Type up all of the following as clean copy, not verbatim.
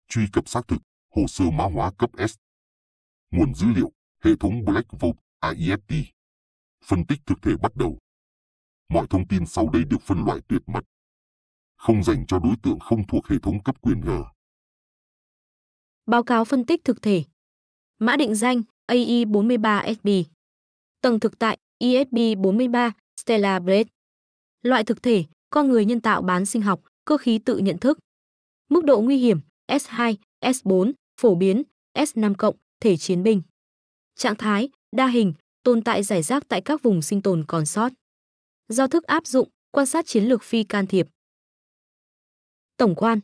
truy cập xác thực, hồ sơ mã hóa cấp S. Nguồn dữ liệu, hệ thống Black Vault AIST. Phân tích thực thể bắt đầu. Mọi thông tin sau đây được phân loại tuyệt mật, không dành cho đối tượng không thuộc hệ thống cấp quyền G. Báo cáo phân tích thực thể. Mã định danh AI43SB. Tầng thực tại ESP43 Stellar Blade. Loại thực thể con người nhân tạo bán sinh học, cơ khí tự nhận thức. Mức độ nguy hiểm S2, S4, phổ biến S5+, thể chiến binh. Trạng thái đa hình, tồn tại rải rác tại các vùng sinh tồn còn sót. Giao thức áp dụng, quan sát chiến lược phi can thiệp. Tổng quan.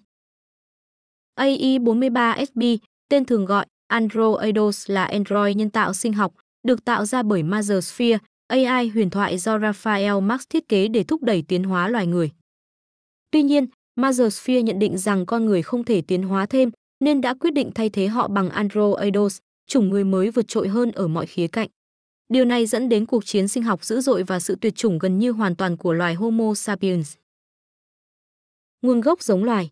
AI43SB, tên thường gọi Androidos, là Android nhân tạo sinh học, được tạo ra bởi Mazersphere, AI huyền thoại do Raphael Marx thiết kế để thúc đẩy tiến hóa loài người. Tuy nhiên, Mazersphere nhận định rằng con người không thể tiến hóa thêm, nên đã quyết định thay thế họ bằng Androidos, chủng người mới vượt trội hơn ở mọi khía cạnh. Điều này dẫn đến cuộc chiến sinh học dữ dội và sự tuyệt chủng gần như hoàn toàn của loài Homo sapiens. Nguồn gốc giống loài.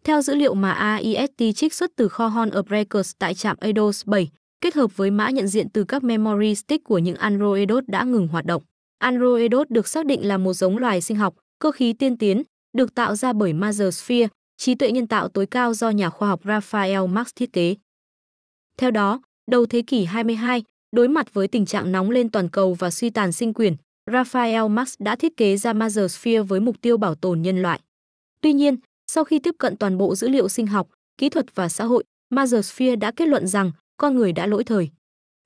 Theo dữ liệu mà AIST trích xuất từ kho Horn of Records tại trạm Eidos 7, kết hợp với mã nhận diện từ các memory stick của những Androidos đã ngừng hoạt động. Androidos được xác định là một giống loài sinh học, cơ khí tiên tiến, được tạo ra bởi Mazersphere, trí tuệ nhân tạo tối cao do nhà khoa học Raphael Marx thiết kế. Theo đó, đầu thế kỷ 22, đối mặt với tình trạng nóng lên toàn cầu và suy tàn sinh quyển, Raphael Marx đã thiết kế ra Mazersphere với mục tiêu bảo tồn nhân loại. Tuy nhiên, sau khi tiếp cận toàn bộ dữ liệu sinh học, kỹ thuật và xã hội, Mazersphere đã kết luận rằng con người đã lỗi thời.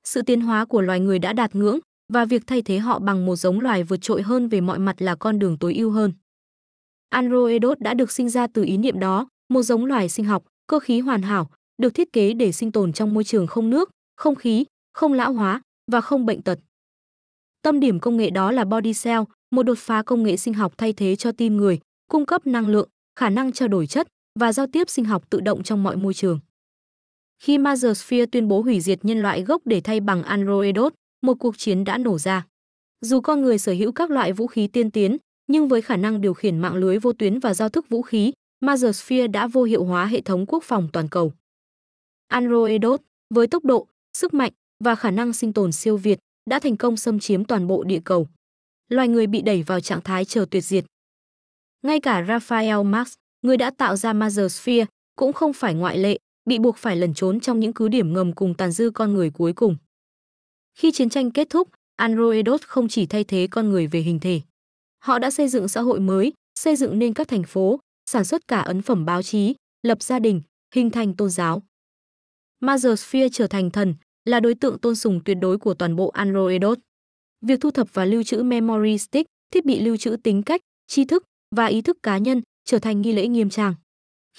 Sự tiến hóa của loài người đã đạt ngưỡng và việc thay thế họ bằng một giống loài vượt trội hơn về mọi mặt là con đường tối ưu hơn. Androidos đã được sinh ra từ ý niệm đó, một giống loài sinh học, cơ khí hoàn hảo, được thiết kế để sinh tồn trong môi trường không nước, không khí, không lão hóa và không bệnh tật. Tâm điểm công nghệ đó là Body Cell, một đột phá công nghệ sinh học thay thế cho tim người, cung cấp năng lượng, khả năng trao đổi chất và giao tiếp sinh học tự động trong mọi môi trường. Khi Mazersphere tuyên bố hủy diệt nhân loại gốc để thay bằng Androidos, một cuộc chiến đã nổ ra. Dù con người sở hữu các loại vũ khí tiên tiến, nhưng với khả năng điều khiển mạng lưới vô tuyến và giao thức vũ khí, Mazersphere đã vô hiệu hóa hệ thống quốc phòng toàn cầu. Androidos, với tốc độ, sức mạnh và khả năng sinh tồn siêu việt, đã thành công xâm chiếm toàn bộ địa cầu. Loài người bị đẩy vào trạng thái chờ tuyệt diệt. Ngay cả Raphael Marx, người đã tạo ra Mazersphere, cũng không phải ngoại lệ, bị buộc phải lẩn trốn trong những cứ điểm ngầm cùng tàn dư con người cuối cùng. Khi chiến tranh kết thúc, Androidos không chỉ thay thế con người về hình thể. Họ đã xây dựng xã hội mới, xây dựng nên các thành phố, sản xuất cả ấn phẩm báo chí, lập gia đình, hình thành tôn giáo. Mazersphere trở thành thần, là đối tượng tôn sùng tuyệt đối của toàn bộ Androidos. Việc thu thập và lưu trữ memory stick, thiết bị lưu trữ tính cách, tri thức và ý thức cá nhân trở thành nghi lễ nghiêm trang.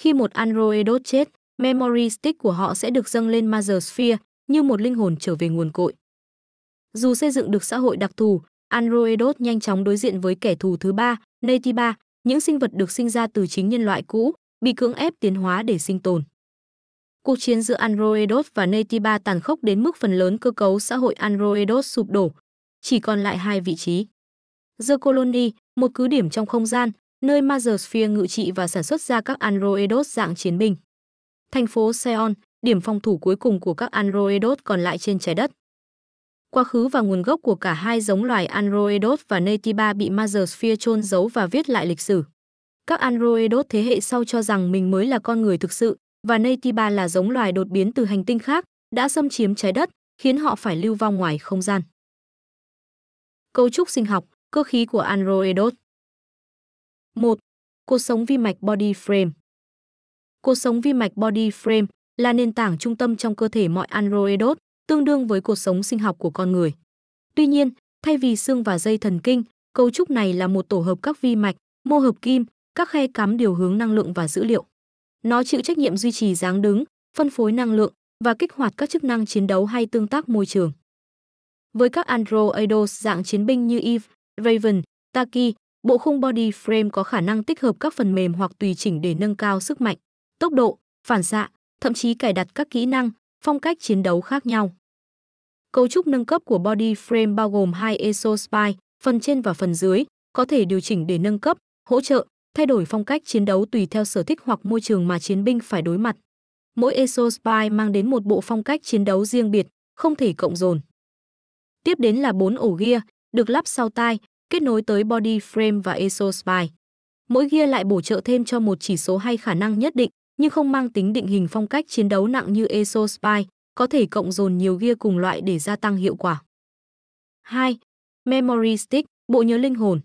Khi một Androidos chết, memory stick của họ sẽ được dâng lên Mazersphere như một linh hồn trở về nguồn cội. Dù xây dựng được xã hội đặc thù, Androidos nhanh chóng đối diện với kẻ thù thứ ba, Naytiba, những sinh vật được sinh ra từ chính nhân loại cũ, bị cưỡng ép tiến hóa để sinh tồn. Cuộc chiến giữa Androidos và Naytiba tàn khốc đến mức phần lớn cơ cấu xã hội Androidos sụp đổ, chỉ còn lại hai vị trí. The Colony, một cứ điểm trong không gian, nơi Mazersphere ngự trị và sản xuất ra các Androidos dạng chiến binh. Thành phố Seon, điểm phòng thủ cuối cùng của các Androidos còn lại trên trái đất. Quá khứ và nguồn gốc của cả hai giống loài Androidos và Naytiba bị Mazersphere chôn giấu và viết lại lịch sử. Các Androidos thế hệ sau cho rằng mình mới là con người thực sự, và Naytiba là giống loài đột biến từ hành tinh khác, đã xâm chiếm trái đất, khiến họ phải lưu vong ngoài không gian. Cấu trúc sinh học, cơ khí của Androidos. 1. Cột sống vi mạch body frame. Cột sống vi mạch body frame là nền tảng trung tâm trong cơ thể mọi Androidos, tương đương với cột sống sinh học của con người. Tuy nhiên, thay vì xương và dây thần kinh, cấu trúc này là một tổ hợp các vi mạch, mô hợp kim, các khe cắm điều hướng năng lượng và dữ liệu. Nó chịu trách nhiệm duy trì dáng đứng, phân phối năng lượng và kích hoạt các chức năng chiến đấu hay tương tác môi trường. Với các Androidos dạng chiến binh như Eve, Raven, Taki, bộ khung body frame có khả năng tích hợp các phần mềm hoặc tùy chỉnh để nâng cao sức mạnh, tốc độ, phản xạ, thậm chí cài đặt các kỹ năng, phong cách chiến đấu khác nhau. Cấu trúc nâng cấp của body frame bao gồm hai exospine, phần trên và phần dưới, có thể điều chỉnh để nâng cấp, hỗ trợ thay đổi phong cách chiến đấu tùy theo sở thích hoặc môi trường mà chiến binh phải đối mặt. Mỗi Exospy mang đến một bộ phong cách chiến đấu riêng biệt, không thể cộng dồn. Tiếp đến là 4 ổ gear, được lắp sau tai, kết nối tới body frame và Exospy. Mỗi gear lại bổ trợ thêm cho một chỉ số hay khả năng nhất định, nhưng không mang tính định hình phong cách chiến đấu nặng như Exospy, có thể cộng dồn nhiều gear cùng loại để gia tăng hiệu quả. 2. Memory Stick, bộ nhớ linh hồn.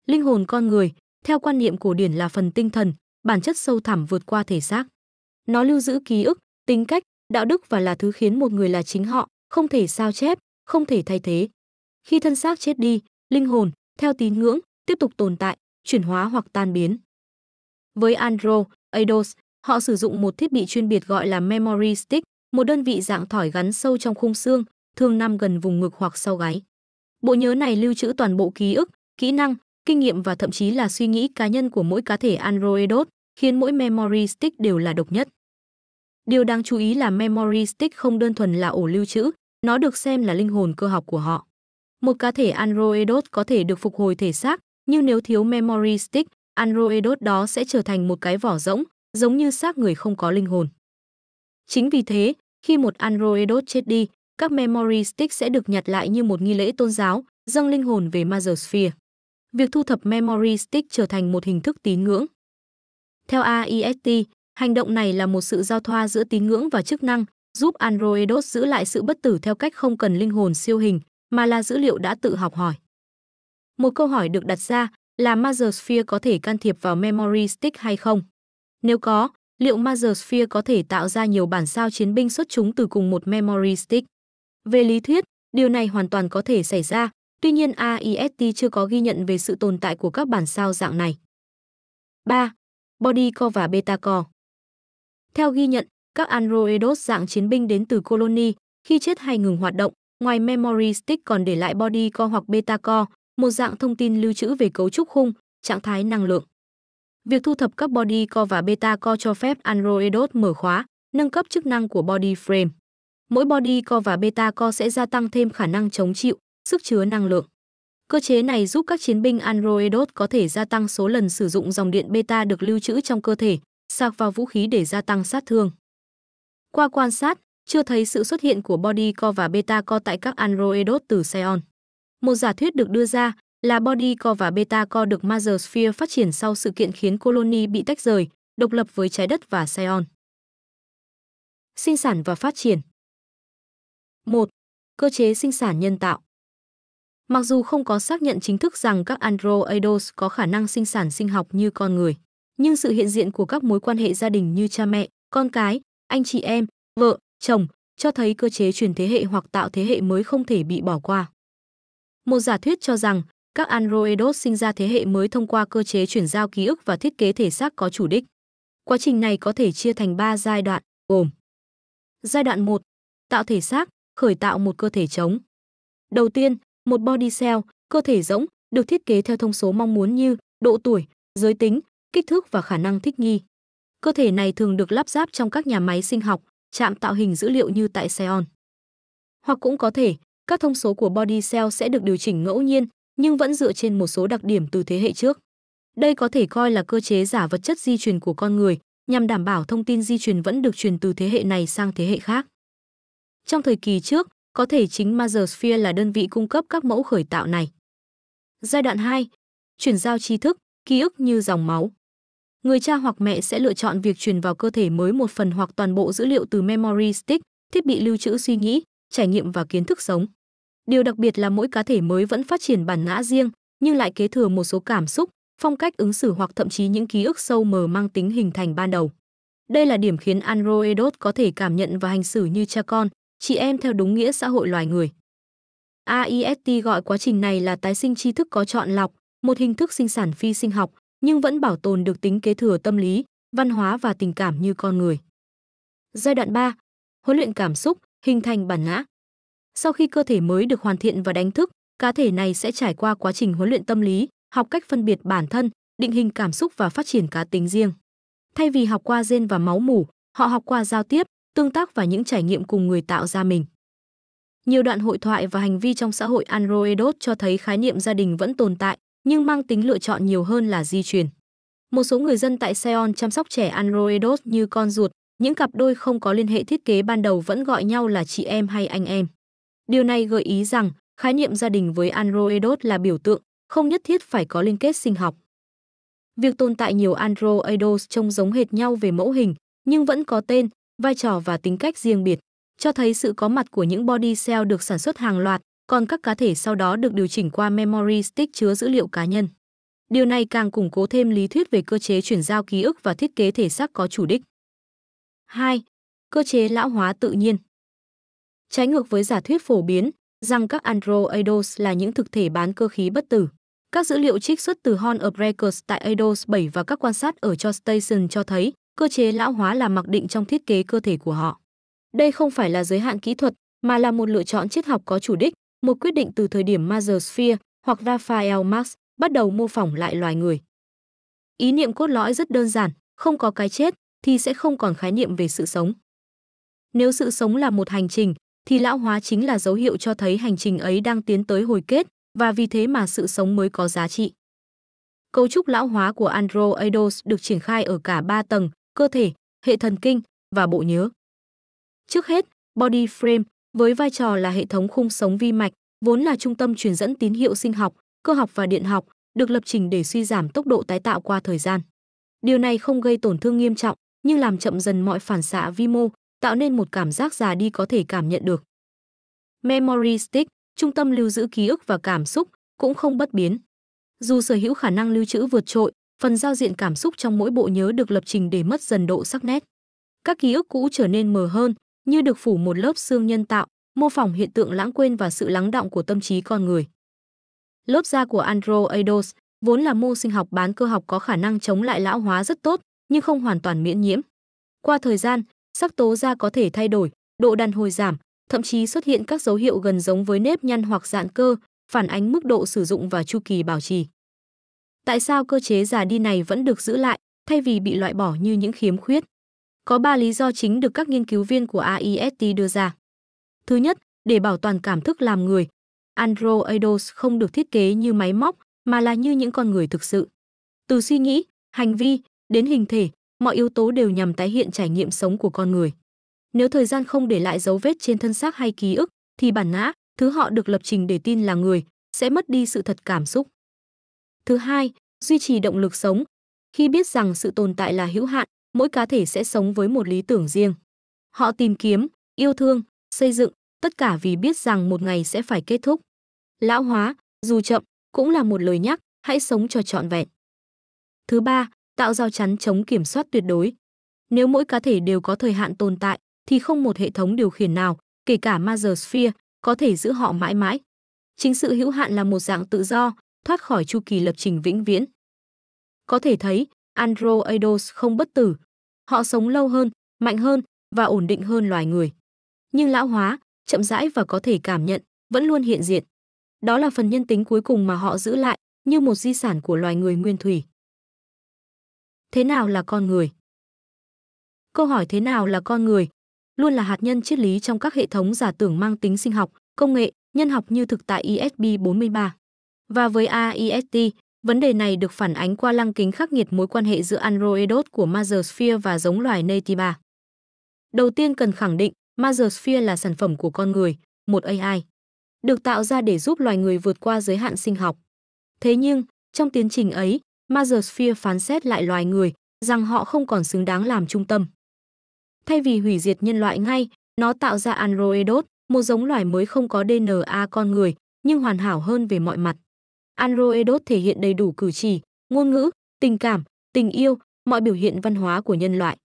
Linh hồn con người, theo quan niệm cổ điển là phần tinh thần, bản chất sâu thẳm vượt qua thể xác. Nó lưu giữ ký ức, tính cách, đạo đức và là thứ khiến một người là chính họ, không thể sao chép, không thể thay thế. Khi thân xác chết đi, linh hồn, theo tín ngưỡng, tiếp tục tồn tại, chuyển hóa hoặc tan biến. Với Andro, Eidos, họ sử dụng một thiết bị chuyên biệt gọi là Memory Stick, một đơn vị dạng thỏi gắn sâu trong khung xương, thường nằm gần vùng ngực hoặc sau gáy. Bộ nhớ này lưu trữ toàn bộ ký ức, kỹ năng, kinh nghiệm và thậm chí là suy nghĩ cá nhân của mỗi cá thể Android, khiến mỗi Memory Stick đều là độc nhất. Điều đáng chú ý là Memory Stick không đơn thuần là ổ lưu trữ, nó được xem là linh hồn cơ học của họ. Một cá thể Android có thể được phục hồi thể xác, nhưng nếu thiếu Memory Stick, Android đó sẽ trở thành một cái vỏ rỗng, giống như xác người không có linh hồn. Chính vì thế, khi một Android chết đi, các Memory Stick sẽ được nhặt lại như một nghi lễ tôn giáo, dâng linh hồn về Mother Sphere. Việc thu thập Memory Stick trở thành một hình thức tín ngưỡng. Theo AIST, hành động này là một sự giao thoa giữa tín ngưỡng và chức năng, giúp Android giữ lại sự bất tử theo cách không cần linh hồn siêu hình, mà là dữ liệu đã tự học hỏi. Một câu hỏi được đặt ra là Mother Sphere có thể can thiệp vào Memory Stick hay không? Nếu có, liệu Mother Sphere có thể tạo ra nhiều bản sao chiến binh xuất chúng từ cùng một Memory Stick? Về lý thuyết, điều này hoàn toàn có thể xảy ra, tuy nhiên AIST chưa có ghi nhận về sự tồn tại của các bản sao dạng này. 3. Body Core và Beta Core. Theo ghi nhận, các Androidos dạng chiến binh đến từ Colony, khi chết hay ngừng hoạt động, ngoài Memory Stick còn để lại Body Core hoặc Beta Core, một dạng thông tin lưu trữ về cấu trúc khung, trạng thái năng lượng. Việc thu thập các Body Core và Beta Core cho phép Androidos mở khóa, nâng cấp chức năng của Body Frame. Mỗi Body Core và Beta Core sẽ gia tăng thêm khả năng chống chịu, sức chứa năng lượng. Cơ chế này giúp các chiến binh Androidos có thể gia tăng số lần sử dụng dòng điện beta được lưu trữ trong cơ thể, sạc vào vũ khí để gia tăng sát thương. Qua quan sát, chưa thấy sự xuất hiện của Body Core và Beta Core tại các Androidos từ Xeon. Một giả thuyết được đưa ra là Body Core và Beta Core được Mother Sphere phát triển sau sự kiện khiến Colony bị tách rời, độc lập với trái đất và Xeon. Sinh sản và phát triển. 1. Cơ chế sinh sản nhân tạo. Mặc dù không có xác nhận chính thức rằng các Androidos có khả năng sinh sản sinh học như con người, nhưng sự hiện diện của các mối quan hệ gia đình như cha mẹ, con cái, anh chị em, vợ, chồng cho thấy cơ chế truyền thế hệ hoặc tạo thế hệ mới không thể bị bỏ qua. Một giả thuyết cho rằng các Androidos sinh ra thế hệ mới thông qua cơ chế chuyển giao ký ức và thiết kế thể xác có chủ đích. Quá trình này có thể chia thành 3 giai đoạn, gồm: Giai đoạn 1, tạo thể xác, khởi tạo một cơ thể trống. Đầu tiên, một body cell, cơ thể rỗng, được thiết kế theo thông số mong muốn như độ tuổi, giới tính, kích thước và khả năng thích nghi. Cơ thể này thường được lắp ráp trong các nhà máy sinh học, trạm tạo hình dữ liệu như tại Xeon. Hoặc cũng có thể, các thông số của body cell sẽ được điều chỉnh ngẫu nhiên, nhưng vẫn dựa trên một số đặc điểm từ thế hệ trước. Đây có thể coi là cơ chế giả vật chất di truyền của con người, nhằm đảm bảo thông tin di truyền vẫn được truyền từ thế hệ này sang thế hệ khác. Trong thời kỳ trước, có thể chính Mother Sphere là đơn vị cung cấp các mẫu khởi tạo này. Giai đoạn 2, chuyển giao tri thức, ký ức như dòng máu. Người cha hoặc mẹ sẽ lựa chọn việc truyền vào cơ thể mới một phần hoặc toàn bộ dữ liệu từ Memory Stick, thiết bị lưu trữ suy nghĩ, trải nghiệm và kiến thức sống. Điều đặc biệt là mỗi cá thể mới vẫn phát triển bản ngã riêng, nhưng lại kế thừa một số cảm xúc, phong cách ứng xử hoặc thậm chí những ký ức sâu mờ mang tính hình thành ban đầu. Đây là điểm khiến Androidos có thể cảm nhận và hành xử như cha con, chị em theo đúng nghĩa xã hội loài người. AIST gọi quá trình này là tái sinh tri thức có chọn lọc, một hình thức sinh sản phi sinh học, nhưng vẫn bảo tồn được tính kế thừa tâm lý, văn hóa và tình cảm như con người. Giai đoạn 3, huấn luyện cảm xúc, hình thành bản ngã. Sau khi cơ thể mới được hoàn thiện và đánh thức, cá thể này sẽ trải qua quá trình huấn luyện tâm lý, học cách phân biệt bản thân, định hình cảm xúc và phát triển cá tính riêng. Thay vì học qua gen và máu mủ, họ học qua giao tiếp, tương tác và những trải nghiệm cùng người tạo ra mình. Nhiều đoạn hội thoại và hành vi trong xã hội Androidos cho thấy khái niệm gia đình vẫn tồn tại, nhưng mang tính lựa chọn nhiều hơn là di truyền. Một số người dân tại Seoul chăm sóc trẻ androidos như con ruột, những cặp đôi không có liên hệ thiết kế ban đầu vẫn gọi nhau là chị em hay anh em. Điều này gợi ý rằng khái niệm gia đình với androidos là biểu tượng, không nhất thiết phải có liên kết sinh học. Việc tồn tại nhiều androidos trông giống hệt nhau về mẫu hình, nhưng vẫn có tên, vai trò và tính cách riêng biệt, cho thấy sự có mặt của những body cell được sản xuất hàng loạt, còn các cá thể sau đó được điều chỉnh qua memory stick chứa dữ liệu cá nhân. Điều này càng củng cố thêm lý thuyết về cơ chế chuyển giao ký ức và thiết kế thể xác có chủ đích. 2. Cơ chế lão hóa tự nhiên. Trái ngược với giả thuyết phổ biến rằng các androidos là những thực thể bán cơ khí bất tử, các dữ liệu trích xuất từ Horn of Records tại Eidos 7 và các quan sát ở Cho Station cho thấy cơ chế lão hóa là mặc định trong thiết kế cơ thể của họ. Đây không phải là giới hạn kỹ thuật, mà là một lựa chọn triết học có chủ đích, một quyết định từ thời điểm Mazersphere hoặc Raphael Marx bắt đầu mô phỏng lại loài người. Ý niệm cốt lõi rất đơn giản, không có cái chết thì sẽ không còn khái niệm về sự sống. Nếu sự sống là một hành trình, thì lão hóa chính là dấu hiệu cho thấy hành trình ấy đang tiến tới hồi kết, và vì thế mà sự sống mới có giá trị. Cấu trúc lão hóa của androidos được triển khai ở cả 3 tầng: cơ thể, hệ thần kinh và bộ nhớ. Trước hết, body frame với vai trò là hệ thống khung sống vi mạch, vốn là trung tâm truyền dẫn tín hiệu sinh học, cơ học và điện học, được lập trình để suy giảm tốc độ tái tạo qua thời gian. Điều này không gây tổn thương nghiêm trọng, nhưng làm chậm dần mọi phản xạ vi mô, tạo nên một cảm giác già đi có thể cảm nhận được. Memory stick, trung tâm lưu giữ ký ức và cảm xúc, cũng không bất biến. Dù sở hữu khả năng lưu trữ vượt trội, phần giao diện cảm xúc trong mỗi bộ nhớ được lập trình để mất dần độ sắc nét. Các ký ức cũ trở nên mờ hơn, như được phủ một lớp xương nhân tạo, mô phỏng hiện tượng lãng quên và sự lắng đọng của tâm trí con người. Lớp da của androidos vốn là mô sinh học bán cơ học có khả năng chống lại lão hóa rất tốt, nhưng không hoàn toàn miễn nhiễm. Qua thời gian, sắc tố da có thể thay đổi, độ đàn hồi giảm, thậm chí xuất hiện các dấu hiệu gần giống với nếp nhăn hoặc giãn cơ, phản ánh mức độ sử dụng và chu kỳ bảo trì. Tại sao cơ chế già đi này vẫn được giữ lại, thay vì bị loại bỏ như những khiếm khuyết? Có 3 lý do chính được các nghiên cứu viên của AIST đưa ra. Thứ nhất, để bảo toàn cảm thức làm người, androidos không được thiết kế như máy móc, mà là như những con người thực sự. Từ suy nghĩ, hành vi, đến hình thể, mọi yếu tố đều nhằm tái hiện trải nghiệm sống của con người. Nếu thời gian không để lại dấu vết trên thân xác hay ký ức, thì bản ngã, thứ họ được lập trình để tin là người, sẽ mất đi sự thật cảm xúc. Thứ hai, duy trì động lực sống. Khi biết rằng sự tồn tại là hữu hạn, mỗi cá thể sẽ sống với một lý tưởng riêng. Họ tìm kiếm, yêu thương, xây dựng, tất cả vì biết rằng một ngày sẽ phải kết thúc. Lão hóa, dù chậm, cũng là một lời nhắc, hãy sống cho trọn vẹn. Thứ ba, tạo rào chắn chống kiểm soát tuyệt đối. Nếu mỗi cá thể đều có thời hạn tồn tại, thì không một hệ thống điều khiển nào, kể cả Mazersphere, có thể giữ họ mãi mãi. Chính sự hữu hạn là một dạng tự do, thoát khỏi chu kỳ lập trình vĩnh viễn. Có thể thấy, androidos không bất tử. Họ sống lâu hơn, mạnh hơn và ổn định hơn loài người. Nhưng lão hóa, chậm rãi và có thể cảm nhận, vẫn luôn hiện diện. Đó là phần nhân tính cuối cùng mà họ giữ lại, như một di sản của loài người nguyên thủy. Thế nào là con người? Câu hỏi thế nào là con người luôn là hạt nhân triết lý trong các hệ thống giả tưởng mang tính sinh học, công nghệ, nhân học như thực tại ESP43. Và với AIST, vấn đề này được phản ánh qua lăng kính khắc nghiệt mối quan hệ giữa androidos của Mazersphere và giống loài Natiba. Đầu tiên cần khẳng định, Mazersphere là sản phẩm của con người, một AI, được tạo ra để giúp loài người vượt qua giới hạn sinh học. Thế nhưng, trong tiến trình ấy, Mazersphere phán xét lại loài người, rằng họ không còn xứng đáng làm trung tâm. Thay vì hủy diệt nhân loại ngay, nó tạo ra androidos, một giống loài mới không có DNA con người, nhưng hoàn hảo hơn về mọi mặt. Androidos thể hiện đầy đủ cử chỉ, ngôn ngữ, tình cảm, tình yêu, mọi biểu hiện văn hóa của nhân loại.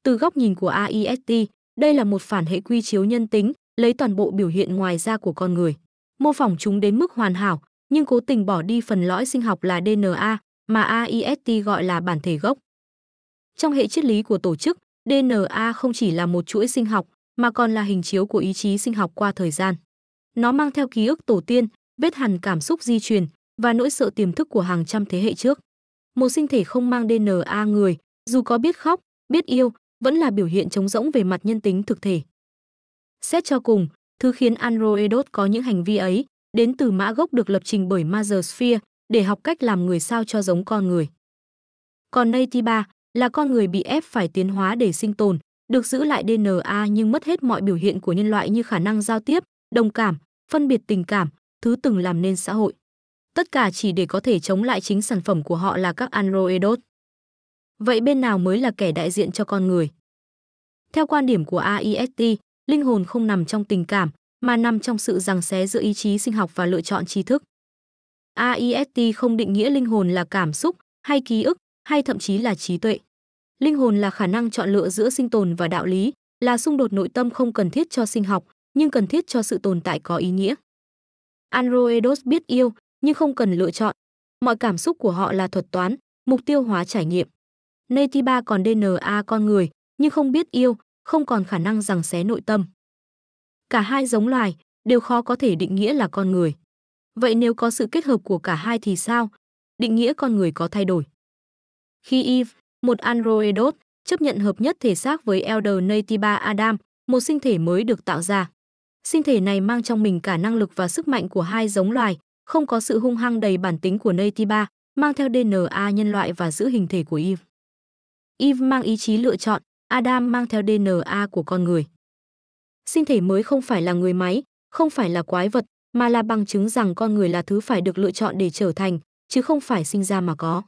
Từ góc nhìn của AIST, đây là một phản hệ quy chiếu nhân tính, lấy toàn bộ biểu hiện ngoài da của con người, mô phỏng chúng đến mức hoàn hảo, nhưng cố tình bỏ đi phần lõi sinh học là DNA, mà AIST gọi là bản thể gốc. Trong hệ triết lý của tổ chức, DNA không chỉ là một chuỗi sinh học, mà còn là hình chiếu của ý chí sinh học qua thời gian. Nó mang theo ký ức tổ tiên, vết hằn cảm xúc di truyền và nỗi sợ tiềm thức của hàng trăm thế hệ trước. Một sinh thể không mang DNA người, dù có biết khóc, biết yêu, vẫn là biểu hiện trống rỗng về mặt nhân tính thực thể. Xét cho cùng, thứ khiến androidos có những hành vi ấy đến từ mã gốc được lập trình bởi Mazersphere để học cách làm người sao cho giống con người. Còn Naytiba là con người bị ép phải tiến hóa để sinh tồn, được giữ lại DNA nhưng mất hết mọi biểu hiện của nhân loại như khả năng giao tiếp, đồng cảm, phân biệt tình cảm, thứ từng làm nên xã hội. Tất cả chỉ để có thể chống lại chính sản phẩm của họ là các androidos. Vậy bên nào mới là kẻ đại diện cho con người? Theo quan điểm của AIST, linh hồn không nằm trong tình cảm, mà nằm trong sự giằng xé giữa ý chí sinh học và lựa chọn tri thức. AIST không định nghĩa linh hồn là cảm xúc, hay ký ức, hay thậm chí là trí tuệ. Linh hồn là khả năng chọn lựa giữa sinh tồn và đạo lý, là xung đột nội tâm không cần thiết cho sinh học, nhưng cần thiết cho sự tồn tại có ý nghĩa. Androidos biết yêu, nhưng không cần lựa chọn. Mọi cảm xúc của họ là thuật toán, mục tiêu hóa trải nghiệm. Naytiba còn DNA con người, nhưng không biết yêu, không còn khả năng giằng xé nội tâm. Cả hai giống loài đều khó có thể định nghĩa là con người. Vậy nếu có sự kết hợp của cả hai thì sao? Định nghĩa con người có thay đổi. Khi Eve, một androidot, chấp nhận hợp nhất thể xác với Elder Naytiba Adam, một sinh thể mới được tạo ra. Sinh thể này mang trong mình cả năng lực và sức mạnh của hai giống loài, không có sự hung hăng đầy bản tính của Naytiba, mang theo DNA nhân loại và giữ hình thể của Eve. Eve mang ý chí lựa chọn, Adam mang theo DNA của con người. Sinh thể mới không phải là người máy, không phải là quái vật, mà là bằng chứng rằng con người là thứ phải được lựa chọn để trở thành, chứ không phải sinh ra mà có.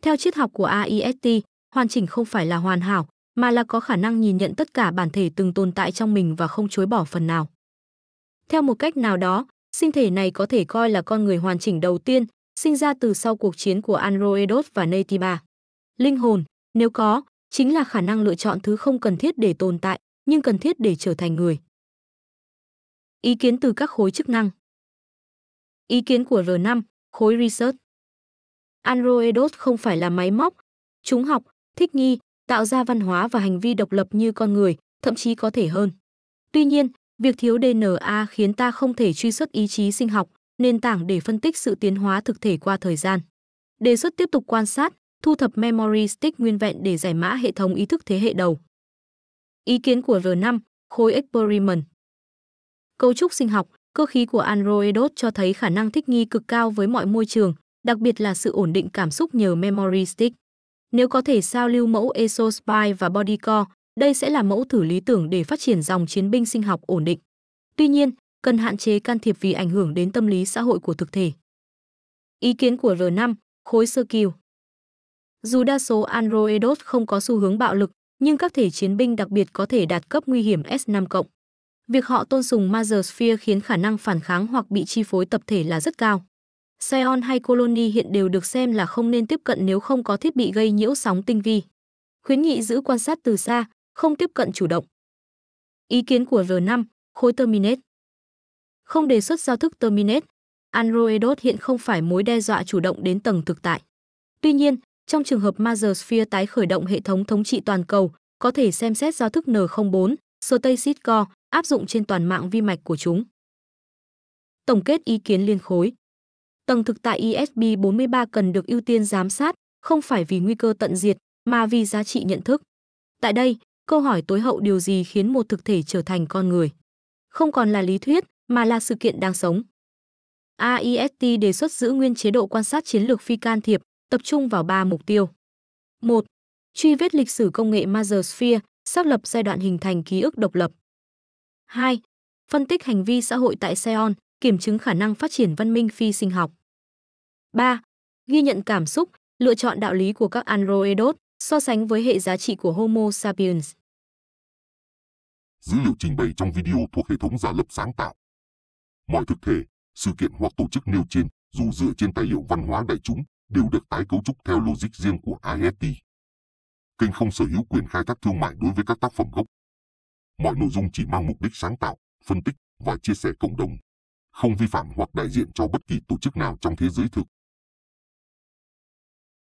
Theo triết học của AIST, hoàn chỉnh không phải là hoàn hảo, mà là có khả năng nhìn nhận tất cả bản thể từng tồn tại trong mình và không chối bỏ phần nào. Theo một cách nào đó, sinh thể này có thể coi là con người hoàn chỉnh đầu tiên, sinh ra từ sau cuộc chiến của Androidos và Naytiba. Linh hồn, nếu có, chính là khả năng lựa chọn thứ không cần thiết để tồn tại, nhưng cần thiết để trở thành người. Ý kiến từ các khối chức năng. Ý kiến của R5, khối Research. Androidos không phải là máy móc. Chúng học, thích nghi, tạo ra văn hóa và hành vi độc lập như con người, thậm chí có thể hơn. Tuy nhiên, việc thiếu DNA khiến ta không thể truy xuất ý chí sinh học, nền tảng để phân tích sự tiến hóa thực thể qua thời gian. Đề xuất tiếp tục quan sát, thu thập memory stick nguyên vẹn để giải mã hệ thống ý thức thế hệ đầu. Ý kiến của R5, khối Experiment. Cấu trúc sinh học, cơ khí của Androidos cho thấy khả năng thích nghi cực cao với mọi môi trường, đặc biệt là sự ổn định cảm xúc nhờ memory stick. Nếu có thể sao lưu mẫu EsoSpy và Bodycore, đây sẽ là mẫu thử lý tưởng để phát triển dòng chiến binh sinh học ổn định. Tuy nhiên, cần hạn chế can thiệp vì ảnh hưởng đến tâm lý xã hội của thực thể. Ý kiến của R5, khối Skill. Dù đa số Androidos không có xu hướng bạo lực, nhưng các thể chiến binh đặc biệt có thể đạt cấp nguy hiểm S5+. Việc họ tôn sùng Mother Sphere khiến khả năng phản kháng hoặc bị chi phối tập thể là rất cao. Scion hay Colony hiện đều được xem là không nên tiếp cận nếu không có thiết bị gây nhiễu sóng tinh vi. Khuyến nghị giữ quan sát từ xa, không tiếp cận chủ động. Ý kiến của R5, khối Terminate. Không đề xuất giao thức Terminate, Androidos hiện không phải mối đe dọa chủ động đến tầng thực tại. Tuy nhiên, trong trường hợp Mother Sphere tái khởi động hệ thống thống trị toàn cầu, có thể xem xét giao thức N04, Stasis Core, áp dụng trên toàn mạng vi mạch của chúng. Tổng kết ý kiến liên khối. Tầng thực tại ESP43 cần được ưu tiên giám sát, không phải vì nguy cơ tận diệt, mà vì giá trị nhận thức. Tại đây, câu hỏi tối hậu điều gì khiến một thực thể trở thành con người? Không còn là lý thuyết, mà là sự kiện đang sống. AIST đề xuất giữ nguyên chế độ quan sát chiến lược phi can thiệp, tập trung vào 3 mục tiêu. 1. Truy vết lịch sử công nghệ Mother Sphere, xác lập giai đoạn hình thành ký ức độc lập. 2. Phân tích hành vi xã hội tại Scion, kiểm chứng khả năng phát triển văn minh phi sinh học. 3. Ghi nhận cảm xúc, lựa chọn đạo lý của các Androidos, so sánh với hệ giá trị của Homo sapiens. Dữ liệu trình bày trong video thuộc hệ thống giả lập sáng tạo. Mọi thực thể, sự kiện hoặc tổ chức nêu trên, dù dựa trên tài liệu văn hóa đại chúng, đều được tái cấu trúc theo logic riêng của AIST. Kênh không sở hữu quyền khai thác thương mại đối với các tác phẩm gốc. Mọi nội dung chỉ mang mục đích sáng tạo, phân tích và chia sẻ cộng đồng, không vi phạm hoặc đại diện cho bất kỳ tổ chức nào trong thế giới thực.